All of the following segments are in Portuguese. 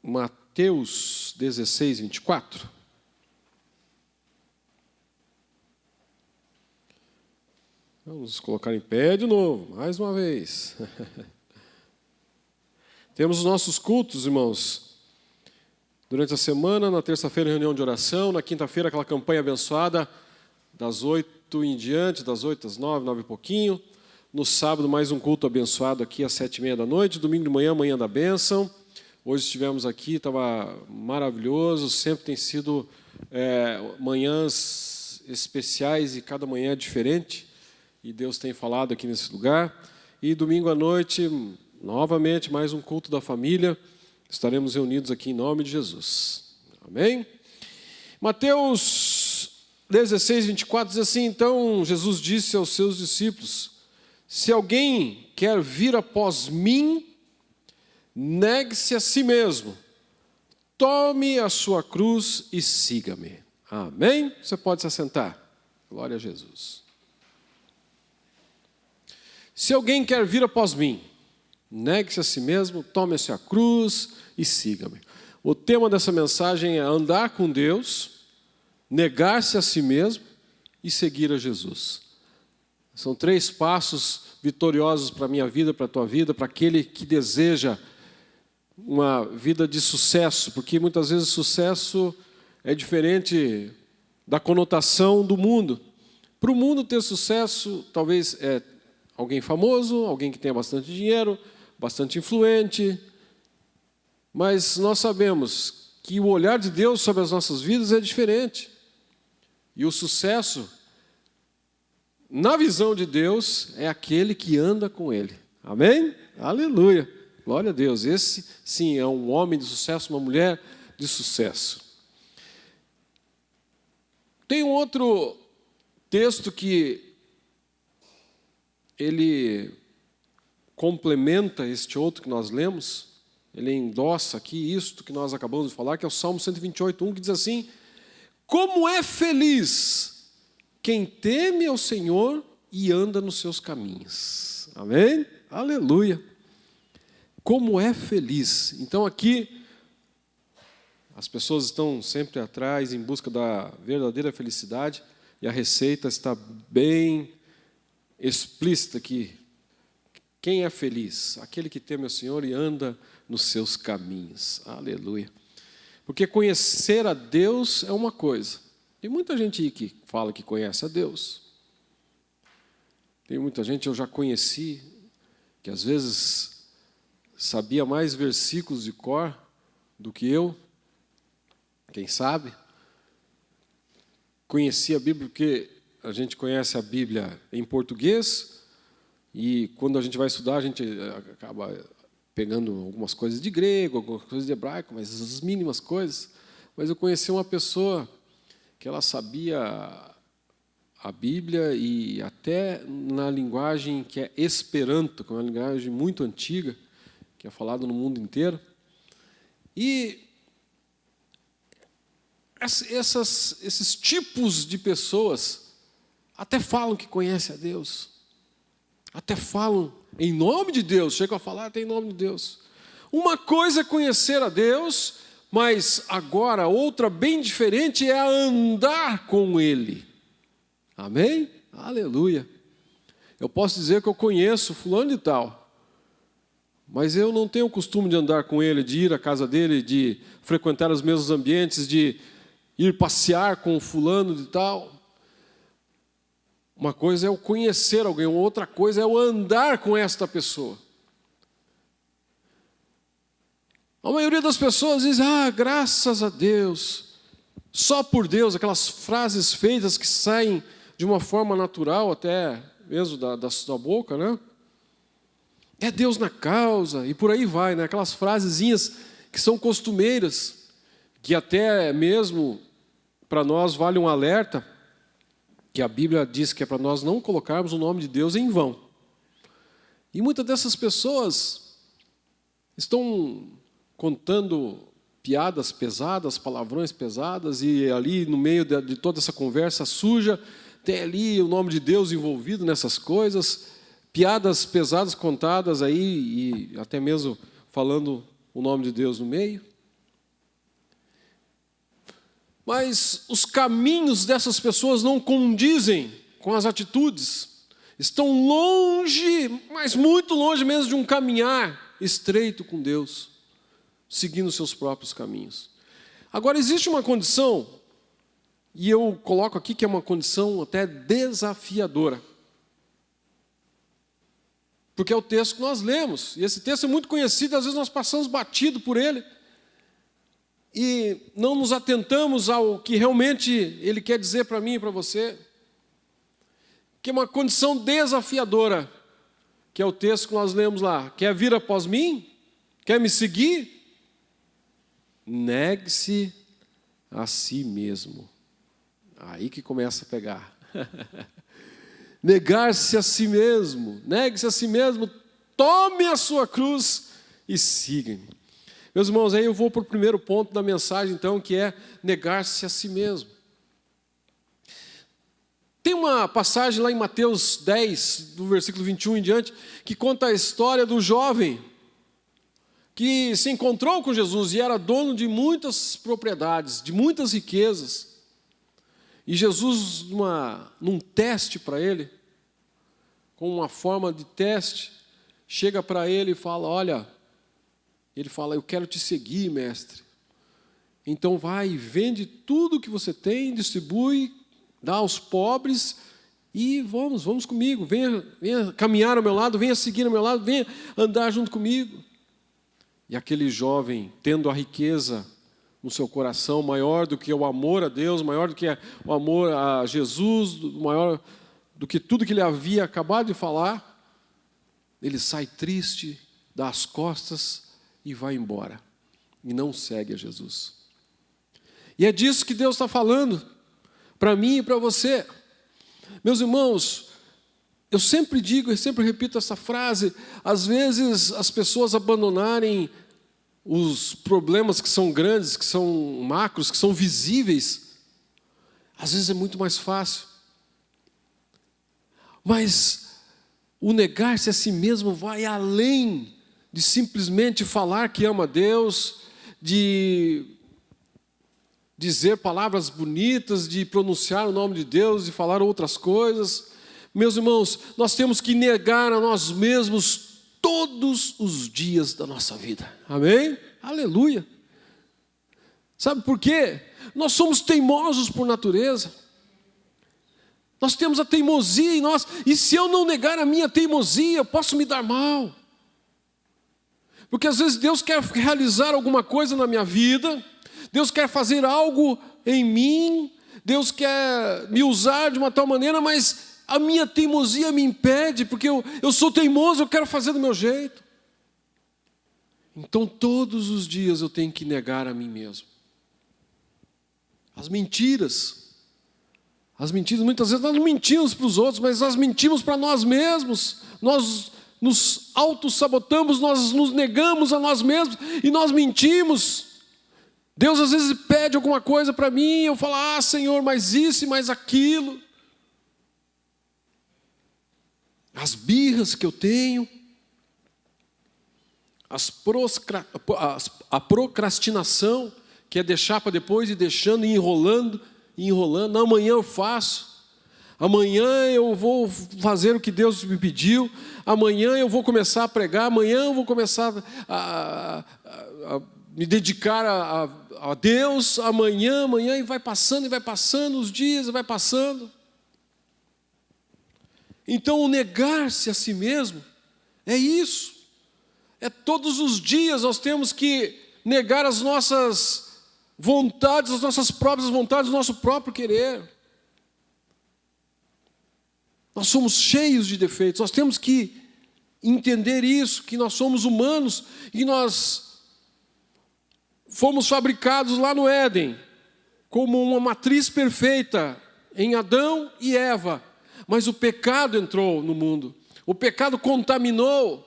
Mateus 16, 24. Vamos colocar em pé de novo, mais uma vez. Temos os nossos cultos, irmãos. Durante a semana, na terça-feira, reunião de oração. Na quinta-feira, aquela campanha abençoada, das 8 em diante, das 8 às 9, 9 e pouquinho. No sábado, mais um culto abençoado aqui às 7h30 da noite. Domingo de manhã, manhã da bênção. Hoje estivemos aqui, estava maravilhoso. Sempre tem sido manhãs especiais e cada manhã é diferente. E Deus tem falado aqui nesse lugar. E domingo à noite, novamente, mais um culto da família. Estaremos reunidos aqui em nome de Jesus. Amém? Mateus 16, 24 diz assim: então Jesus disse aos seus discípulos: se alguém quer vir após mim, negue-se a si mesmo, tome a sua cruz e siga-me. Amém? Você pode se assentar. Glória a Jesus. Se alguém quer vir após mim, negue-se a si mesmo, tome a sua cruz e siga-me. O tema dessa mensagem é andar com Deus, negar-se a si mesmo e seguir a Jesus. São 3 passos vitoriosos para a minha vida, para a tua vida, para aquele que deseja uma vida de sucesso, porque muitas vezes sucesso é diferente da conotação do mundo. Para o mundo ter sucesso, talvez é alguém famoso, alguém que tenha bastante dinheiro, bastante influente, mas nós sabemos que o olhar de Deus sobre as nossas vidas é diferente. E o sucesso, na visão de Deus, é aquele que anda com Ele. Amém? Aleluia! Glória a Deus. Esse, sim, é um homem de sucesso, uma mulher de sucesso. Tem um outro texto que ele complementa este outro que nós lemos, ele endossa aqui isto que nós acabamos de falar, que é o Salmo 128:1, que diz assim: como é feliz quem teme ao Senhor e anda nos seus caminhos. Amém? Aleluia! Como é feliz. Então aqui, as pessoas estão sempre atrás, em busca da verdadeira felicidade, e a receita está bem explícita aqui. Quem é feliz? Aquele que teme ao Senhor e anda nos seus caminhos. Aleluia. Porque conhecer a Deus é uma coisa. Tem muita gente aí que fala que conhece a Deus. Tem muita gente, eu já conheci, que às vezes sabia mais versículos de cor do que eu. Quem sabe? Conhecia a Bíblia porque a gente conhece a Bíblia em português e quando a gente vai estudar a gente acaba pegando algumas coisas de grego, algumas coisas de hebraico, mas as mínimas coisas. Mas eu conheci uma pessoa que ela sabia a Bíblia e até na linguagem que é Esperanto, que é uma linguagem muito antiga, que é falada no mundo inteiro. E esses tipos de pessoas até falam que conhecem a Deus. Até falam em nome de Deus. Chegam a falar até em nome de Deus. Uma coisa é conhecer a Deus, mas agora outra bem diferente é andar com Ele. Amém? Aleluia. Eu posso dizer que eu conheço fulano de tal, mas eu não tenho o costume de andar com ele, de ir à casa dele, de frequentar os mesmos ambientes, de ir passear com o fulano de tal. Uma coisa é o conhecer alguém, outra coisa é o andar com esta pessoa. A maioria das pessoas diz: graças a Deus, só por Deus, aquelas frases feitas que saem de uma forma natural, até mesmo da sua boca, né? É Deus na causa, e por aí vai, né? Aquelas frasezinhas que são costumeiras, que até mesmo para nós vale um alerta, que a Bíblia diz que é para nós não colocarmos o nome de Deus em vão. E muitas dessas pessoas estão contando piadas pesadas, palavrões pesadas, e ali no meio de toda essa conversa suja, tem ali o nome de Deus envolvido nessas coisas, piadas pesadas contadas aí, e até mesmo falando o nome de Deus no meio. mas os caminhos dessas pessoas não condizem com as atitudes. Estão longe, mas muito longe mesmo de um caminhar estreito com Deus, seguindo seus próprios caminhos. Agora, existe uma condição, e eu coloco aqui que é uma condição até desafiadora, porque é o texto que nós lemos, e esse texto é muito conhecido, às vezes nós passamos batido por ele, e não nos atentamos ao que realmente ele quer dizer para mim e para você, que é uma condição desafiadora, que é o texto que nós lemos lá. Quer vir após mim? Quer me seguir? Negue-se a si mesmo. Aí que começa a pegar. Negar-se a si mesmo. Negue-se a si mesmo. Tome a sua cruz e siga-me. Meus irmãos, aí eu vou para o primeiro ponto da mensagem, então, que é negar-se a si mesmo. Tem uma passagem lá em Mateus 10, do versículo 21 em diante, que conta a história do jovem que se encontrou com Jesus e era dono de muitas propriedades, de muitas riquezas. E Jesus, num teste para ele, com uma forma de teste, chega para ele e fala, olha, ele fala, eu quero te seguir, mestre. Então vai e vende tudo que você tem, distribui, dá aos pobres e vamos comigo, venha caminhar ao meu lado, venha seguir ao meu lado, venha andar junto comigo. E aquele jovem, tendo a riqueza no seu coração, maior do que o amor a Deus, maior do que o amor a Jesus, maior do que tudo que ele havia acabado de falar, ele sai triste, dá as costas e vai embora. E não segue a Jesus. E é disso que Deus está falando para mim e para você. Meus irmãos, eu sempre digo e sempre repito essa frase, às vezes as pessoas abandonarem os problemas que são grandes, que são macros, que são visíveis, às vezes é muito mais fácil. Mas o negar-se a si mesmo vai além de simplesmente falar que ama a Deus, de dizer palavras bonitas, de pronunciar o nome de Deus, de falar outras coisas. Meus irmãos, nós temos que negar a nós mesmos todos os dias da nossa vida. Amém? Aleluia. Sabe por quê? Nós somos teimosos por natureza. Nós temos a teimosia em nós. E se eu não negar a minha teimosia, eu posso me dar mal. Porque às vezes Deus quer realizar alguma coisa na minha vida, Deus quer fazer algo em mim, Deus quer me usar de uma tal maneira, mas a minha teimosia me impede, porque eu sou teimoso, eu quero fazer do meu jeito. Então todos os dias eu tenho que negar a mim mesmo. As mentiras, muitas vezes nós não mentimos para os outros, mas nós mentimos para nós mesmos, nós nos autossabotamos, nós nos negamos a nós mesmos e nós mentimos. Deus às vezes pede alguma coisa para mim, eu falo, Senhor, mais isso e mais aquilo. As birras que eu tenho, a procrastinação, que é deixar para depois, e deixando e enrolando, não, amanhã eu faço, amanhã eu vou fazer o que Deus me pediu, amanhã eu vou começar a pregar, amanhã eu vou começar a me dedicar a Deus, amanhã, e vai passando os dias, e vai passando. Então, o negar-se a si mesmo é isso. É todos os dias nós temos que negar as nossas vontades, as nossas próprias vontades, o nosso próprio querer. Nós somos cheios de defeitos, nós temos que entender isso, que nós somos humanos e nós fomos fabricados lá no Éden, como uma matriz perfeita, em Adão e Eva. Mas o pecado entrou no mundo, o pecado contaminou,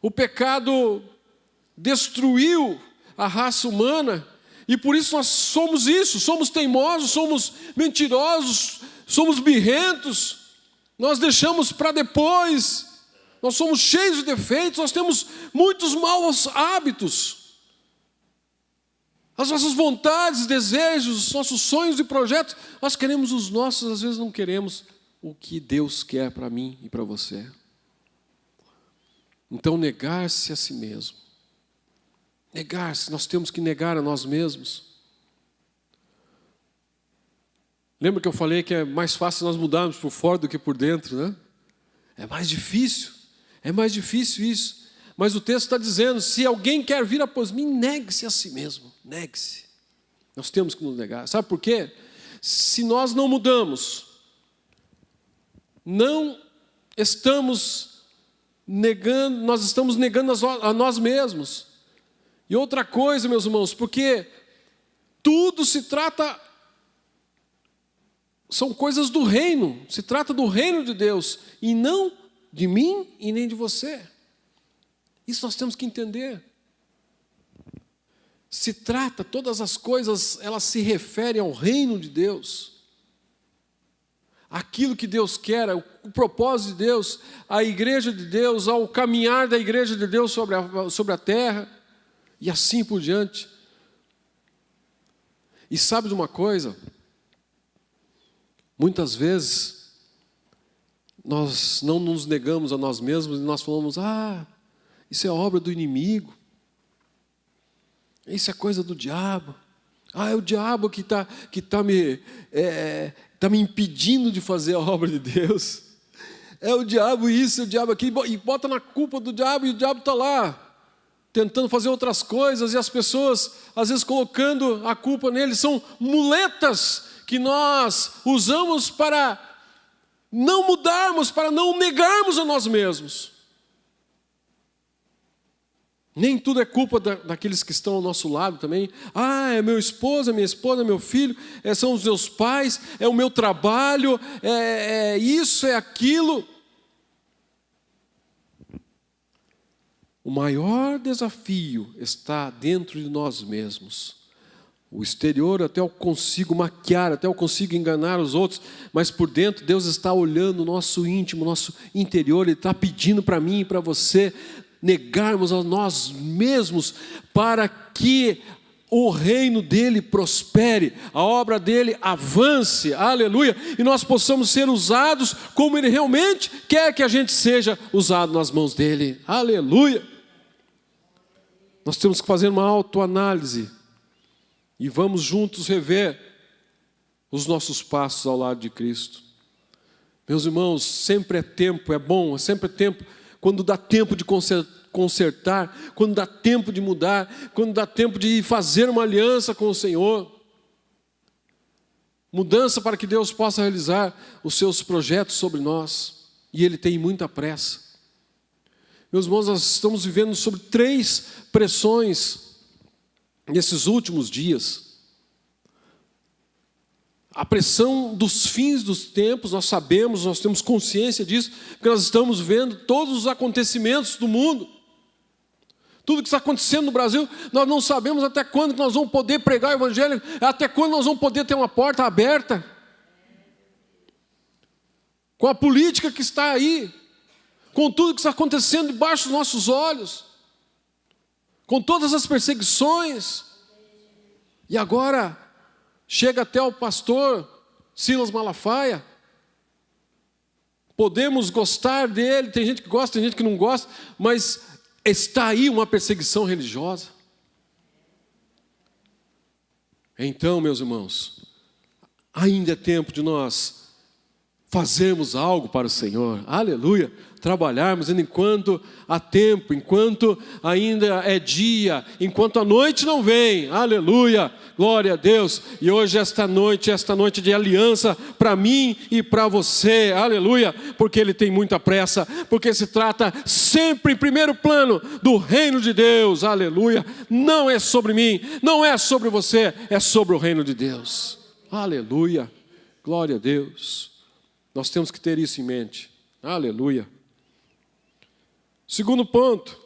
o pecado destruiu a raça humana, e por isso nós somos isso, somos teimosos, somos mentirosos, somos birrentos, nós deixamos para depois, nós somos cheios de defeitos, nós temos muitos maus hábitos. As nossas vontades, desejos, os nossos sonhos e projetos, nós queremos os nossos, às vezes não queremos o que Deus quer para mim e para você. Então, negar-se a si mesmo. Negar-se, nós temos que negar a nós mesmos. Lembra que eu falei que é mais fácil nós mudarmos por fora do que por dentro, né? É mais difícil isso. Mas o texto está dizendo, se alguém quer vir após mim, negue-se a si mesmo, negue-se. Nós temos que nos negar. Sabe por quê? Se nós não mudamos, não estamos negando, nós estamos negando a nós mesmos. E outra coisa, meus irmãos, porque tudo se trata, são coisas do reino, se trata do reino de Deus, e não de mim e nem de você. Isso nós temos que entender. Se trata, todas as coisas, elas se referem ao reino de Deus. Aquilo que Deus quer, o propósito de Deus, a igreja de Deus, ao caminhar da igreja de Deus sobre a terra, e assim por diante. E sabe de uma coisa? Muitas vezes, nós não nos negamos a nós mesmos e nós falamos, isso é obra do inimigo, isso é coisa do diabo, é o diabo que tá me impedindo de fazer a obra de Deus, é o diabo isso, é o diabo aquilo, e bota na culpa do diabo, e o diabo está lá, tentando fazer outras coisas, e as pessoas, às vezes, colocando a culpa nele, são muletas que nós usamos para não mudarmos, para não negarmos a nós mesmos. Nem tudo é culpa daqueles que estão ao nosso lado também. É meu esposo, é minha esposa, é meu filho, são os meus pais, é o meu trabalho, é isso, é aquilo. O maior desafio está dentro de nós mesmos. O exterior até eu consigo maquiar, até eu consigo enganar os outros, mas por dentro Deus está olhando o nosso íntimo, o nosso interior, Ele está pedindo para mim e para você negarmos a nós mesmos para que o reino dele prospere, a obra dele avance, aleluia, e nós possamos ser usados como ele realmente quer que a gente seja usado nas mãos dele, aleluia. Nós temos que fazer uma autoanálise e vamos juntos rever os nossos passos ao lado de Cristo. Meus irmãos, sempre é tempo, é bom, sempre é tempo. Quando dá tempo de consertar, quando dá tempo de mudar, quando dá tempo de fazer uma aliança com o Senhor. Mudança para que Deus possa realizar os seus projetos sobre nós. E Ele tem muita pressa. Meus irmãos, nós estamos vivendo sobre 3 pressões nesses últimos dias. A pressão dos fins dos tempos, nós sabemos, nós temos consciência disso, porque nós estamos vendo todos os acontecimentos do mundo. Tudo que está acontecendo no Brasil, nós não sabemos até quando nós vamos poder pregar o Evangelho, até quando nós vamos poder ter uma porta aberta. Com a política que está aí, com tudo que está acontecendo debaixo dos nossos olhos, com todas as perseguições, e agora chega até o pastor Silas Malafaia. Podemos gostar dele, tem gente que gosta, tem gente que não gosta, mas está aí uma perseguição religiosa. Então, meus irmãos, ainda é tempo de nós fazermos algo para o Senhor, aleluia, trabalharmos enquanto há tempo, enquanto ainda é dia, enquanto a noite não vem, aleluia, glória a Deus. E hoje esta noite de aliança para mim e para você, aleluia, porque Ele tem muita pressa, porque se trata sempre em primeiro plano do reino de Deus, aleluia, não é sobre mim, não é sobre você, é sobre o reino de Deus, aleluia, glória a Deus. Nós temos que ter isso em mente, aleluia. Segundo ponto,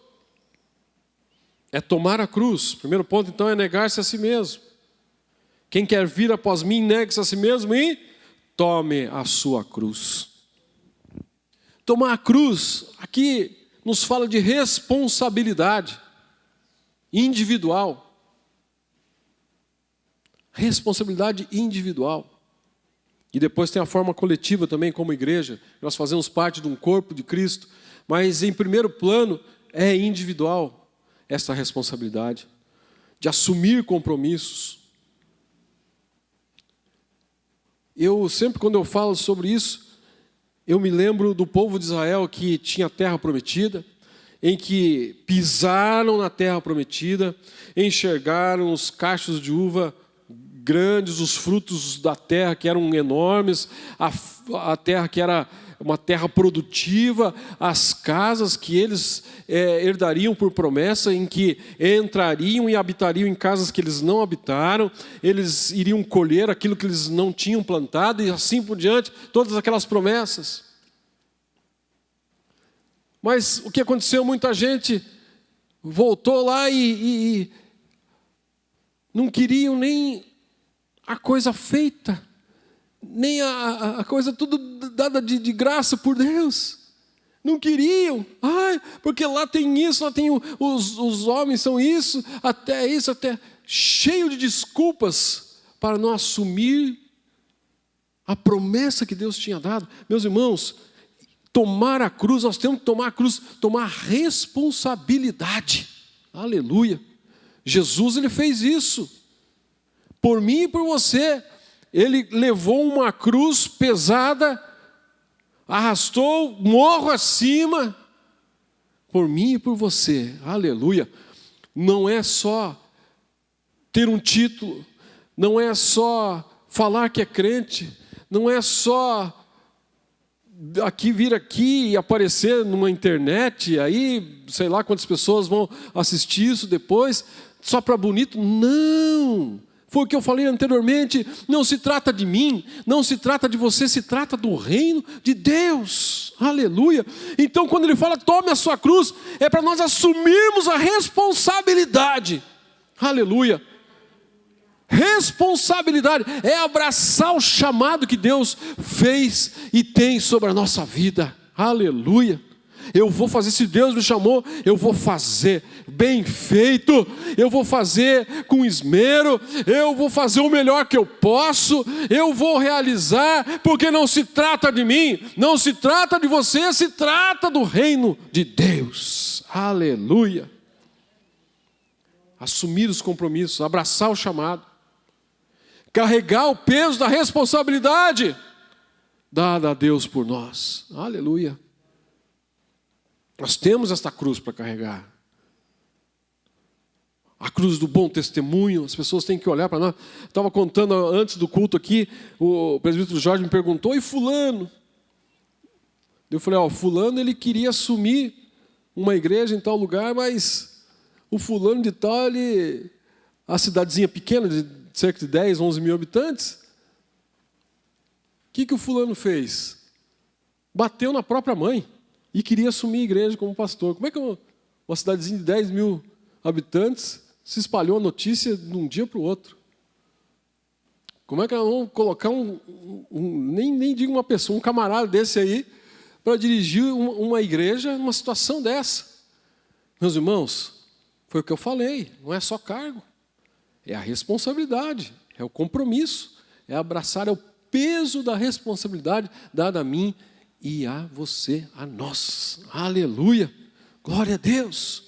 é tomar a cruz. Primeiro ponto, então, é negar-se a si mesmo. Quem quer vir após mim, negue-se a si mesmo e tome a sua cruz. Tomar a cruz, aqui nos fala de responsabilidade individual. Responsabilidade individual. E depois tem a forma coletiva também, como igreja. Nós fazemos parte de um corpo de Cristo. Mas em primeiro plano é individual essa responsabilidade de assumir compromissos. Eu sempre, quando eu falo sobre isso, eu me lembro do povo de Israel que tinha a terra prometida, em que pisaram na terra prometida, enxergaram os cachos de uva grandes, os frutos da terra que eram enormes, a terra que era uma terra produtiva, as casas que eles herdariam por promessa, em que entrariam e habitariam em casas que eles não habitaram, eles iriam colher aquilo que eles não tinham plantado e assim por diante, todas aquelas promessas. Mas o que aconteceu? Muita gente voltou lá e não queriam nem a coisa feita, nem a coisa tudo dada de graça por Deus. Não queriam. Porque lá tem isso, lá tem os homens são isso, até cheio de desculpas para não assumir a promessa que Deus tinha dado. Meus irmãos, tomar a cruz, nós temos que tomar a cruz, tomar responsabilidade. Aleluia. Jesus, ele fez isso. Por mim e por você. Ele levou uma cruz pesada, arrastou morro acima, por mim e por você. Aleluia. Não é só ter um título, não é só falar que é crente, não é só vir aqui e aparecer numa internet, aí sei lá quantas pessoas vão assistir isso depois, só para bonito. Não! Foi o que eu falei anteriormente, não se trata de mim, não se trata de você, se trata do reino de Deus. Aleluia. Então quando ele fala, tome a sua cruz, é para nós assumirmos a responsabilidade. Aleluia. Responsabilidade é abraçar o chamado que Deus fez e tem sobre a nossa vida. Aleluia. Eu vou fazer, se Deus me chamou, eu vou fazer bem feito, eu vou fazer com esmero, eu vou fazer o melhor que eu posso, eu vou realizar, porque não se trata de mim, não se trata de você, se trata do reino de Deus. Aleluia. Assumir os compromissos, abraçar o chamado, carregar o peso da responsabilidade dada a Deus por nós. Aleluia. Nós temos esta cruz para carregar. A cruz do bom testemunho, as pessoas têm que olhar para nós. Estava contando antes do culto aqui, o presbítero Jorge me perguntou, e fulano? Eu falei, fulano ele queria assumir uma igreja em tal lugar, mas o fulano de tal, a cidadezinha pequena, de cerca de 10, 11 mil habitantes, o que o fulano fez? Bateu na própria mãe. E queria assumir a igreja como pastor. Como é que uma cidadezinha de 10 mil habitantes se espalhou a notícia de um dia para o outro? Como é que nós vamos colocar nem digo uma pessoa, um camarada desse aí, para dirigir uma igreja numa situação dessa? Meus irmãos, foi o que eu falei, não é só cargo, é a responsabilidade, é o compromisso, é abraçar, é o peso da responsabilidade dada a mim e a você, a nós. Aleluia. Glória a Deus.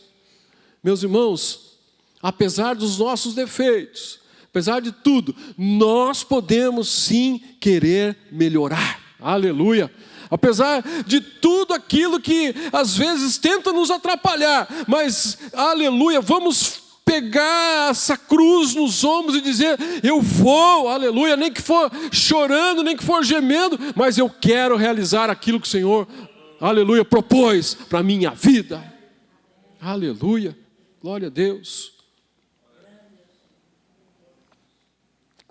Meus irmãos, apesar dos nossos defeitos, apesar de tudo, nós podemos sim querer melhorar. Aleluia. Apesar de tudo aquilo que às vezes tenta nos atrapalhar, mas, aleluia, vamos pegar essa cruz nos ombros e dizer, eu vou, aleluia, nem que for chorando, nem que for gemendo, mas eu quero realizar aquilo que o Senhor, aleluia, propôs para a minha vida. Aleluia, glória a Deus.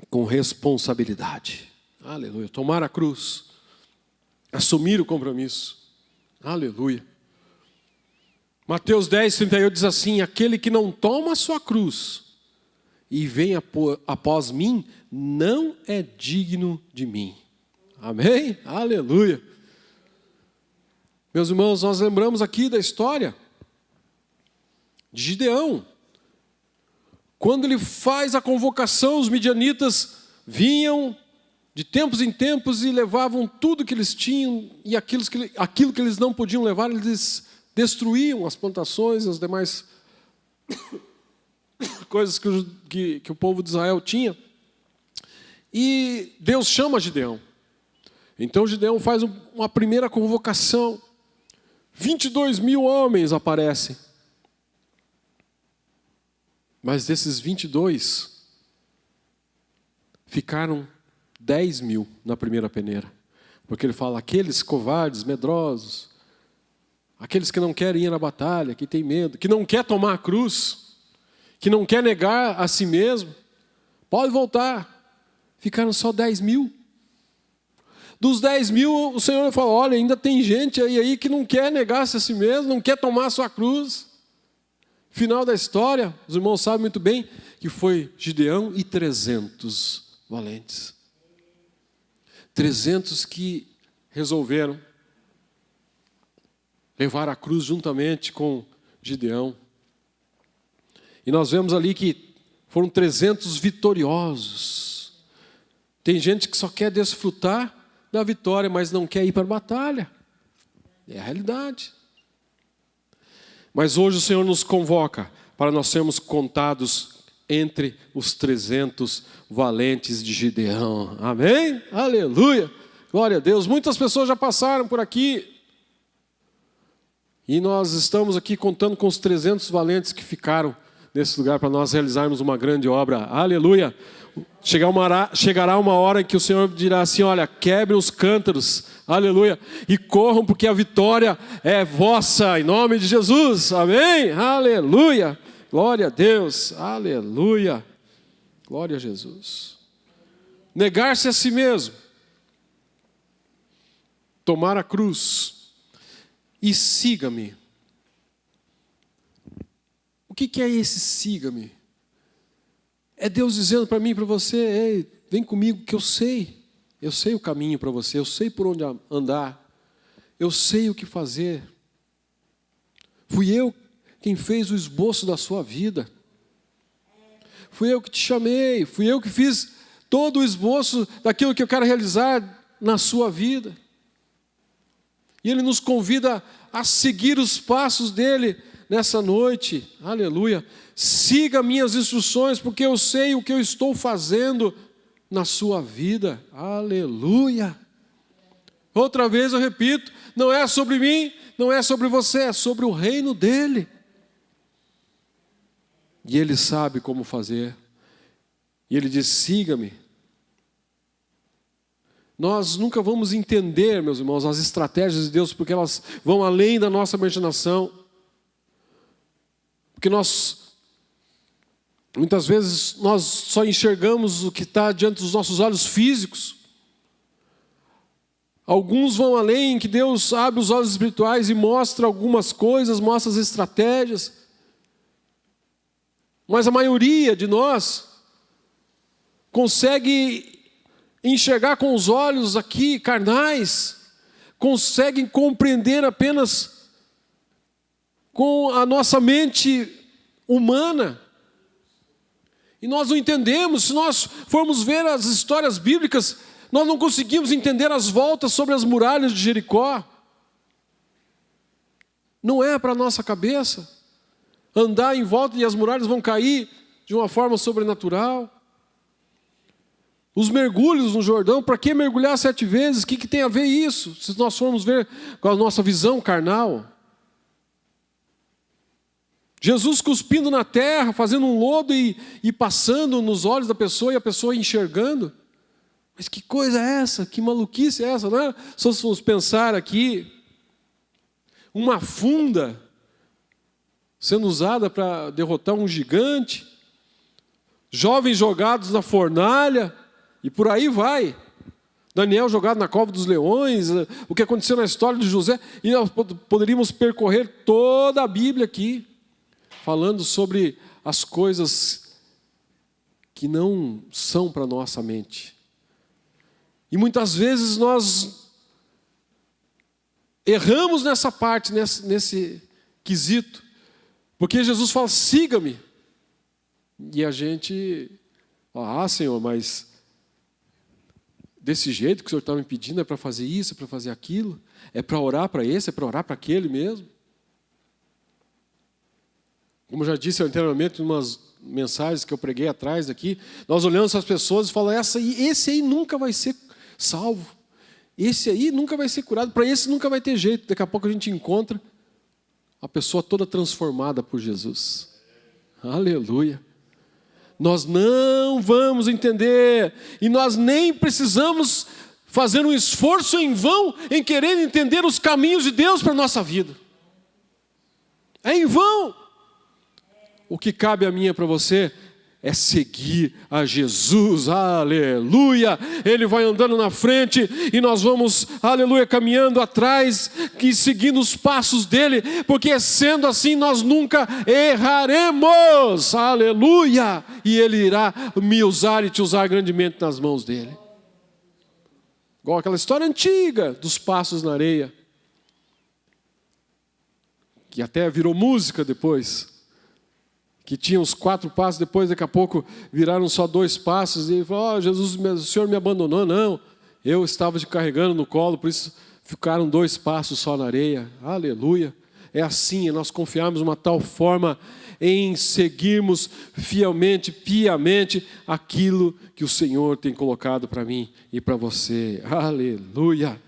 Com responsabilidade, aleluia, tomar a cruz, assumir o compromisso, aleluia. Mateus 10, 38 diz assim, aquele que não toma a sua cruz e vem após mim, não é digno de mim. Amém? Aleluia. Meus irmãos, nós lembramos aqui da história de Gideão. Quando ele faz a convocação, os midianitas vinham de tempos em tempos e levavam tudo que eles tinham, e aquilo que eles não podiam levar, eles destruíam as plantações, as demais coisas que o povo de Israel tinha. E Deus chama Gideão. Então Gideão faz uma primeira convocação. 22 mil homens aparecem. Mas desses 22, ficaram 10 mil na primeira peneira. Porque ele fala, aqueles covardes, medrosos, aqueles que não querem ir na batalha, que têm medo, que não quer tomar a cruz, que não quer negar a si mesmo, pode voltar. Ficaram só 10 mil. Dos 10 mil, o Senhor falou, olha, ainda tem gente aí que não quer negar-se a si mesmo, não quer tomar a sua cruz. Final da história, os irmãos sabem muito bem que foi Gideão e 300 valentes. 300 que resolveram levar a cruz juntamente com Gideão. E nós vemos ali que foram 300 vitoriosos. Tem gente que só quer desfrutar da vitória, mas não quer ir para a batalha. É a realidade. Mas hoje o Senhor nos convoca para nós sermos contados entre os 300 valentes de Gideão. Amém? Aleluia! Glória a Deus. Muitas pessoas já passaram por aqui. E nós estamos aqui contando com os 300 valentes que ficaram nesse lugar para nós realizarmos uma grande obra. Aleluia! Chegará uma hora em que o Senhor dirá assim, olha, quebrem os cântaros, aleluia, e corram porque a vitória é vossa, em nome de Jesus, amém? Aleluia, glória a Deus, aleluia, glória a Jesus. Negar-se a si mesmo, tomar a cruz e siga-me. O que é esse siga-me? É Deus dizendo para mim e para você, ei, vem comigo que eu sei o caminho para você, eu sei por onde andar, eu sei o que fazer. Fui eu quem fez o esboço da sua vida. Fui eu que te chamei, fui eu que fiz todo o esboço daquilo que eu quero realizar na sua vida. E Ele nos convida a seguir os passos dEle nessa noite, aleluia. Siga minhas instruções, porque eu sei o que eu estou fazendo na sua vida, aleluia. Outra vez eu repito, não é sobre mim, não é sobre você, é sobre o reino dEle. E Ele sabe como fazer. E Ele diz, siga-me. Nós nunca vamos entender, meus irmãos, as estratégias de Deus, porque elas vão além da nossa imaginação. Porque muitas vezes nós só enxergamos o que está diante dos nossos olhos físicos. Alguns vão além, que Deus abre os olhos espirituais e mostra algumas coisas, mostra as estratégias. Mas a maioria de nós consegue enxergar com os olhos aqui carnais, conseguem compreender apenas com a nossa mente humana. E nós não entendemos, se nós formos ver as histórias bíblicas, nós não conseguimos entender as voltas sobre as muralhas de Jericó. Não é para a nossa cabeça andar em volta e as muralhas vão cair de uma forma sobrenatural. Os mergulhos no Jordão, para que mergulhar 7 vezes? O que tem a ver isso? Se nós formos ver com a nossa visão carnal. Jesus cuspindo na terra, fazendo um lodo e passando nos olhos da pessoa e a pessoa enxergando. Mas que coisa é essa? Que maluquice é essa, não é? Se nós formos pensar aqui, uma funda sendo usada para derrotar um gigante, jovens jogados na fornalha, e por aí vai. Daniel jogado na cova dos leões, o que aconteceu na história de José, e nós poderíamos percorrer toda a Bíblia aqui, falando sobre as coisas que não são para a nossa mente. E muitas vezes nós erramos nessa parte, nesse quesito, porque Jesus fala, siga-me. E a gente fala, Senhor, mas desse jeito que o Senhor está me pedindo é para fazer isso, é para fazer aquilo, é para orar para esse, é para orar para aquele mesmo. Como eu já disse anteriormente, em umas mensagens que eu preguei atrás aqui, nós olhamos as pessoas e falamos, esse aí nunca vai ser salvo, esse aí nunca vai ser curado, para esse nunca vai ter jeito. Daqui a pouco a gente encontra a pessoa toda transformada por Jesus. Aleluia. Nós não vamos entender, e nós nem precisamos fazer um esforço em vão em querer entender os caminhos de Deus para a nossa vida. É em vão. O que cabe a mim e para você é seguir a Jesus, aleluia. Ele vai andando na frente e nós vamos, aleluia, caminhando atrás e seguindo os passos dele, porque sendo assim nós nunca erraremos, aleluia. E ele irá me usar e te usar grandemente nas mãos dele. Igual aquela história antiga dos passos na areia, que até virou música depois, que tinha os 4 passos, depois daqui a pouco viraram só 2 passos, e ele falou, Jesus, o Senhor me abandonou. Não, eu estava te carregando no colo, por isso ficaram 2 passos só na areia, aleluia. É assim, nós confiarmos de uma tal forma em seguirmos fielmente, piamente, aquilo que o Senhor tem colocado para mim e para você, aleluia.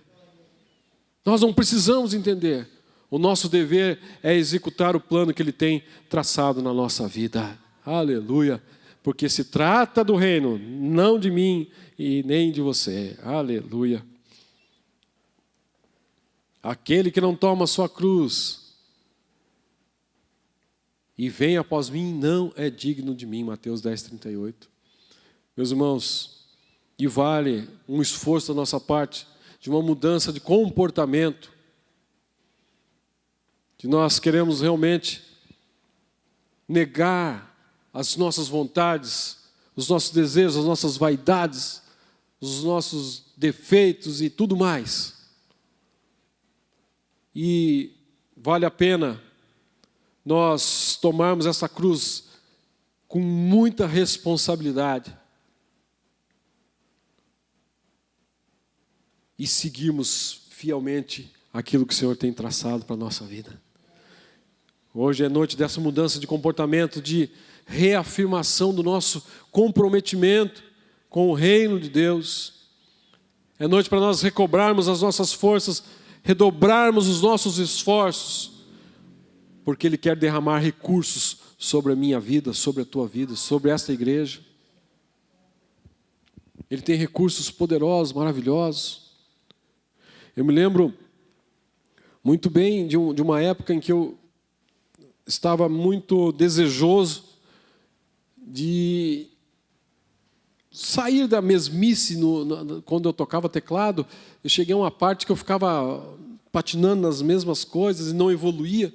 Nós não precisamos entender. O nosso dever é executar o plano que Ele tem traçado na nossa vida. Aleluia. Porque se trata do reino, não de mim e nem de você. Aleluia. Aquele que não toma a sua cruz e vem após mim, não é digno de mim. Mateus 10:38. Meus irmãos, e vale um esforço da nossa parte, de uma mudança de comportamento, que nós queremos realmente negar as nossas vontades, os nossos desejos, as nossas vaidades, os nossos defeitos e tudo mais. E vale a pena nós tomarmos essa cruz com muita responsabilidade e seguirmos fielmente aquilo que o Senhor tem traçado para a nossa vida. Hoje é noite dessa mudança de comportamento, de reafirmação do nosso comprometimento com o reino de Deus. É noite para nós recobrarmos as nossas forças, redobrarmos os nossos esforços, porque Ele quer derramar recursos sobre a minha vida, sobre a tua vida, sobre esta igreja. Ele tem recursos poderosos, maravilhosos. Eu me lembro muito bem de uma época em que eu estava muito desejoso de sair da mesmice. Quando eu tocava teclado, eu cheguei a uma parte que eu ficava patinando nas mesmas coisas e não evoluía.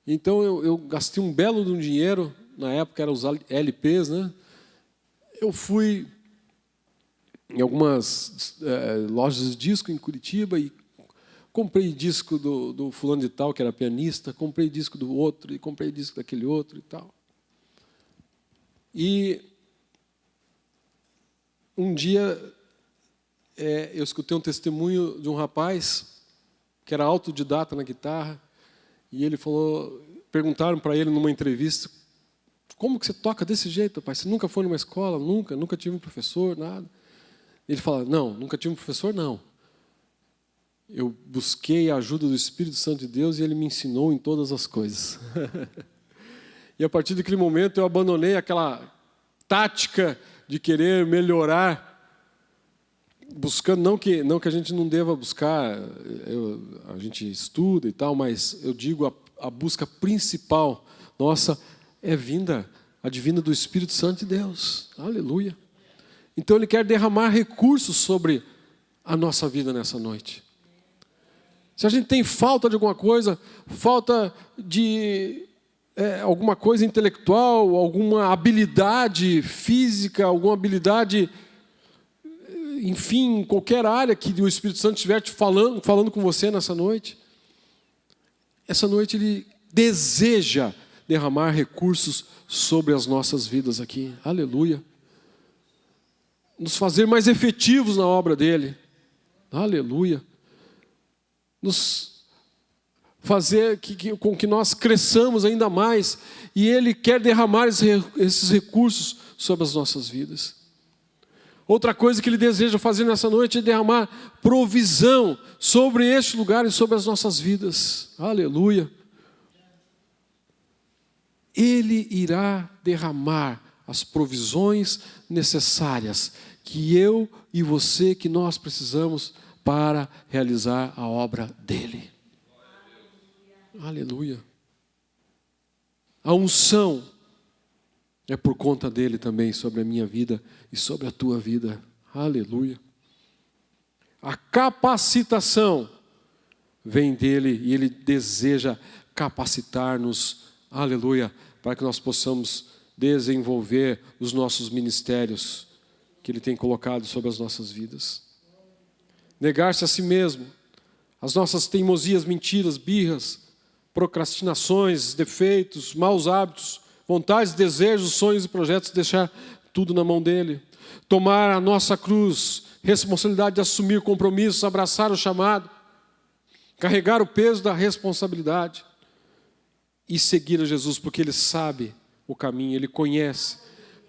Então eu gastei um belo de um dinheiro, na época eram os LPs, né? Eu fui em algumas lojas de disco em Curitiba e comprei disco do fulano de tal, que era pianista, comprei disco do outro, e comprei disco daquele outro e tal. E um dia eu escutei um testemunho de um rapaz que era autodidata na guitarra, e ele falou, perguntaram para ele numa entrevista, como que você toca desse jeito, rapaz? Você nunca foi numa escola? Nunca tive um professor, nada. Ele fala, não, nunca tive um professor, não. Eu busquei a ajuda do Espírito Santo de Deus e Ele me ensinou em todas as coisas. E a partir daquele momento eu abandonei aquela tática de querer melhorar, buscando, não que a gente não deva buscar, a gente estuda e tal, mas eu digo a busca principal nossa é advinda do Espírito Santo de Deus. Aleluia. Então Ele quer derramar recursos sobre a nossa vida nessa noite. Se a gente tem falta de alguma coisa, falta de alguma coisa intelectual, alguma habilidade física, alguma habilidade, enfim, em qualquer área que o Espírito Santo estiver te falando com você nessa noite, essa noite Ele deseja derramar recursos sobre as nossas vidas aqui. Aleluia. Nos fazer mais efetivos na obra dele. Aleluia. Nos fazer com que nós cresçamos ainda mais. E ele quer derramar esses recursos sobre as nossas vidas. Outra coisa que ele deseja fazer nessa noite é derramar provisão sobre este lugar e sobre as nossas vidas. Aleluia. Ele irá derramar as provisões necessárias que eu e você, que nós precisamos para realizar a obra dele. Aleluia. A unção é por conta dele também sobre a minha vida e sobre a tua vida. Aleluia. A capacitação vem dele e ele deseja capacitar-nos. Aleluia. Para que nós possamos desenvolver os nossos ministérios que ele tem colocado sobre as nossas vidas. Negar-se a si mesmo, as nossas teimosias, mentiras, birras, procrastinações, defeitos, maus hábitos, vontades, desejos, sonhos e projetos, deixar tudo na mão dele. Tomar a nossa cruz, responsabilidade de assumir compromissos, abraçar o chamado, carregar o peso da responsabilidade e seguir a Jesus, porque ele sabe o caminho, ele conhece,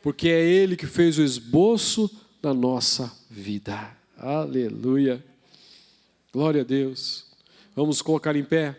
porque é ele que fez o esboço da nossa vida. Aleluia. Glória a Deus. Vamos colocar em pé.